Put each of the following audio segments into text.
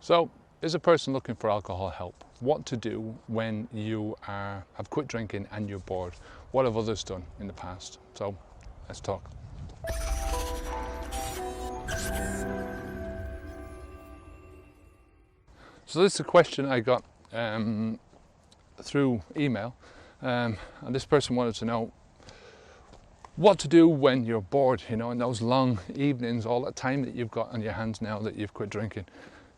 So, is a person looking for alcohol help? What to do when you have quit drinking and you're bored? What have others done in the past? So, let's talk. So this is a question I got through email, and this person wanted to know what to do when you're bored, in those long evenings, all that time that you've got on your hands now that you've quit drinking.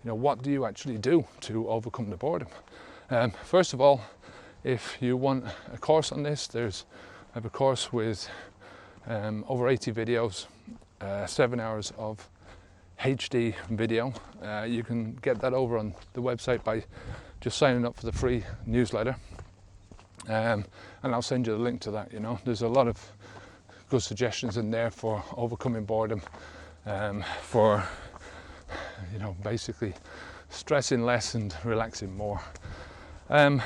What do you actually do to overcome the boredom? First of all, if you want a course on this, I have a course with over 80 videos, 7 hours of HD video. You can get that over on the website by just signing up for the free newsletter, and I'll send you the link to that. There's a lot of good suggestions in there for overcoming boredom, for basically stressing less and relaxing more. The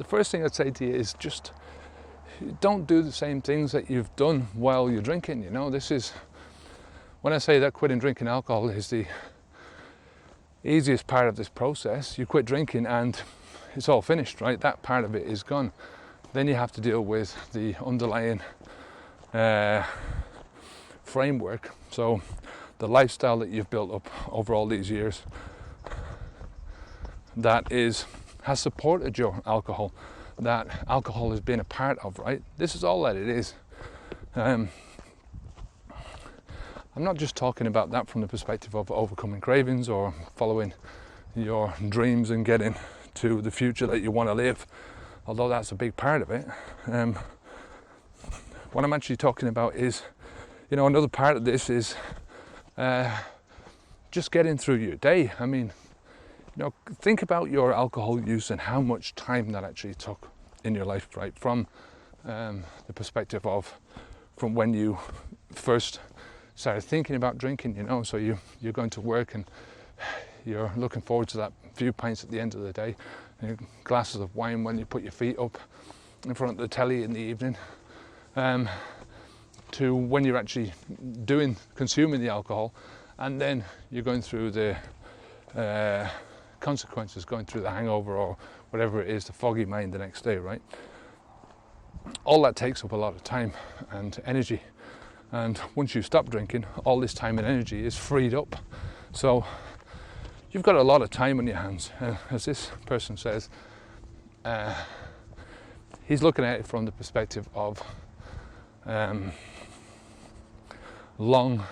first thing I'd say to you is just don't do the same things that you've done while you're drinking. This is, when I say that quitting drinking alcohol is the easiest part of this process. You quit drinking and it's all finished, right? That part of it is gone. Then you have to deal with the underlying framework. So the lifestyle that you've built up over all these years that has supported your alcohol, that alcohol has been a part of, right? This is all that it is. I'm not just talking about that from the perspective of overcoming cravings or following your dreams and getting to the future that you want to live, although that's a big part of it. What I'm actually talking about is, another part of this is just getting through your day. I mean, think about your alcohol use and how much time that actually took in your life, right? From the perspective of from when you first started thinking about drinking, so you're going to work and you're looking forward to that few pints at the end of the day, glasses of wine when you put your feet up in front of the telly in the evening, to when you're actually consuming the alcohol, and then you're going through the consequences, going through the hangover or whatever it is, the foggy mind the next day, right? All that takes up a lot of time and energy, and once you stop drinking, all this time and energy is freed up. So you've got a lot of time on your hands. As this person says, he's looking at it from the perspective of long,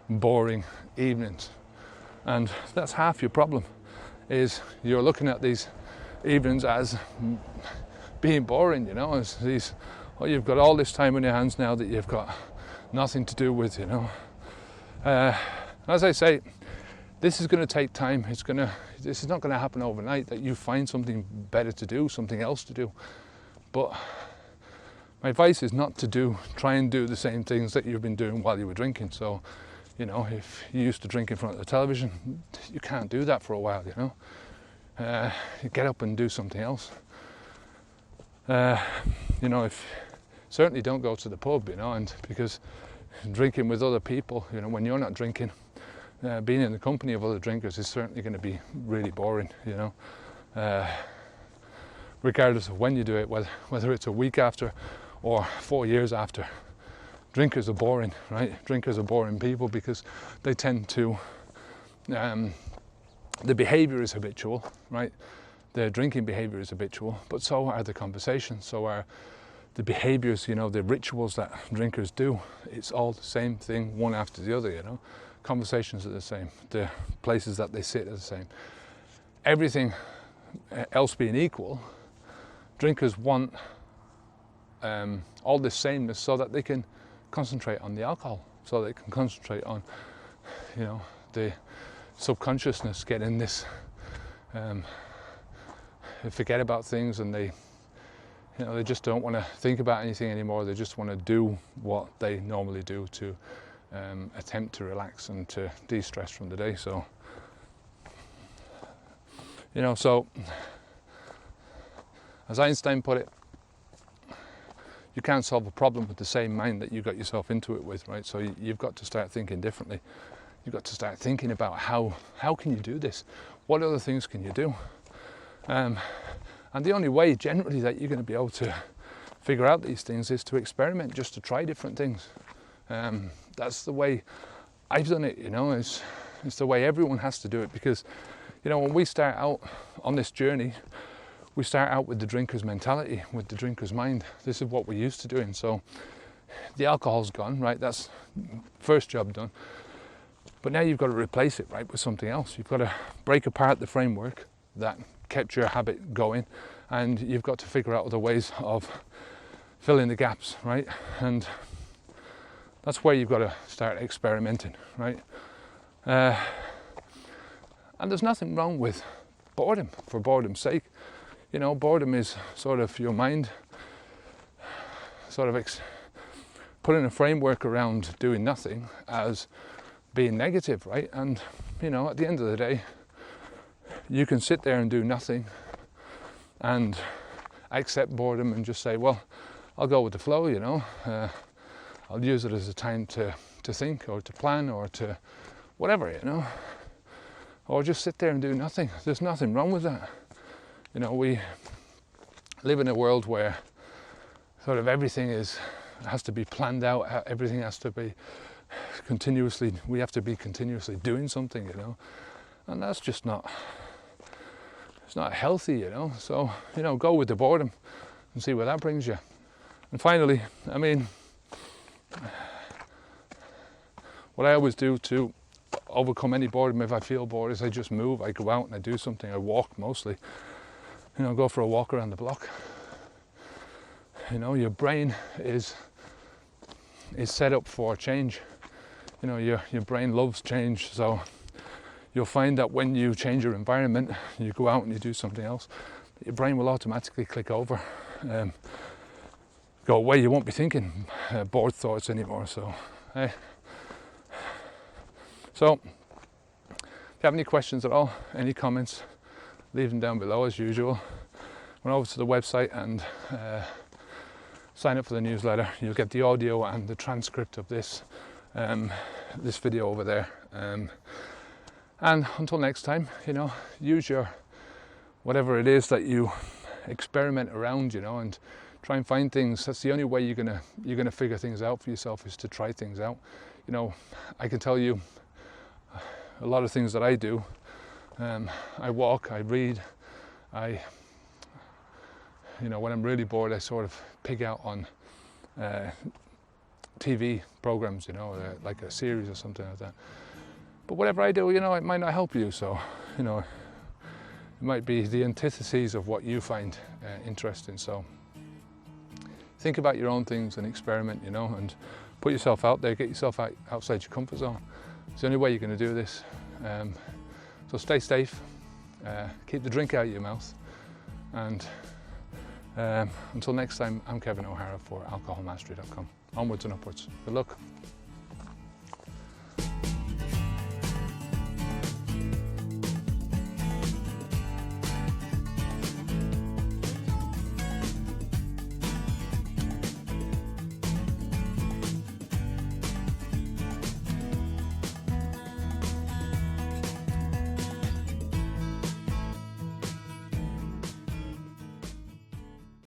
boring evenings, and that's half your problem. Is you're looking at these evenings as being boring, as these, you've got all this time on your hands now that you've got nothing to do with, As I say, this is going to take time. This is not going to happen overnight, that you find something better to do, something else to do. But my advice is not to try and do the same things that you've been doing while you were drinking. So, if you used to drink in front of the television, you can't do that for a while, You get up and do something else. If certainly don't go to the pub, and because drinking with other people, when you're not drinking, being in the company of other drinkers is certainly going to be really boring, regardless of when you do it, whether it's a week after or 4 years after. Drinkers are boring, right? Drinkers are boring people because they tend to, the behaviour is habitual, right? The drinking behaviour is habitual, but so are the conversations, so are the behaviours, the rituals that drinkers do. It's all the same thing, one after the other, Conversations are the same, the places that they sit are the same. Everything else being equal, drinkers want all this sameness so that they can concentrate on the alcohol, so they can concentrate on, the subconsciousness, getting this, they forget about things, and they just don't want to think about anything anymore. They just want to do what they normally do to attempt to relax and to de-stress from the day. So, so as Einstein put it, you can't solve a problem with the same mind that you got yourself into it with, right? So you've got to start thinking differently. you've got to start thinking about how can you do this? What other things can you do? And the only way generally that you're going to be able to figure out these things is to experiment, just to try different things. That's the way I've done it, you know. It's the way everyone has to do it, because, you know, when we start out on this journey, we start out with the drinker's mentality, with the drinker's mind. This is what we're used to doing. So the alcohol's gone, right? That's first job done. But now you've got to replace it, right, with something else. You've got to break apart the framework that kept your habit going, and you've got to figure out other ways of filling the gaps, right? And that's where you've got to start experimenting, right? And there's nothing wrong with boredom for boredom's sake. You know, boredom is sort of your mind sort of putting a framework around doing nothing as being negative, right? And, you know, at the end of the day, you can sit there and do nothing and accept boredom and just say, well, I'll go with the flow, you know. I'll use it as a time to think or to plan or to whatever, you know. Or just sit there and do nothing. There's nothing wrong with that. You know, we live in a world where sort of everything has to be planned out, everything has to be we have to be continuously doing something, you know. And that's just it's not healthy, you know. So, you know, go with the boredom and see where that brings you. And finally, I mean, what I always do to overcome any boredom if I feel bored is I just move. I go out and I do something. I walk mostly. You know, go for a walk around the block. You know, your brain is set up for change. You know, your brain loves change, so you'll find that when you change your environment, you go out and you do something else, your brain will automatically click over, go away. You won't be thinking bored thoughts anymore. So, if you have any questions at all, any comments, leave them down below as usual. Run over to the website and sign up for the newsletter. You'll get the audio and the transcript of this video over there. And until next time, you know, use your whatever it is that you experiment around, you know, and try and find things. That's the only way you're gonna figure things out for yourself, is to try things out. You know, I can tell you a lot of things that I do. I walk, I read, you know, when I'm really bored, I sort of pig out on TV programs, you know, like a series or something like that. But whatever I do, you know, it might not help you. So, you know, it might be the antitheses of what you find interesting. So think about your own things and experiment, you know, and put yourself out there, get yourself outside your comfort zone. It's the only way you're going to do this. So stay safe, keep the drink out of your mouth, and until next time, I'm Kevin O'Hara for alcoholmastery.com. Onwards and upwards. Good luck.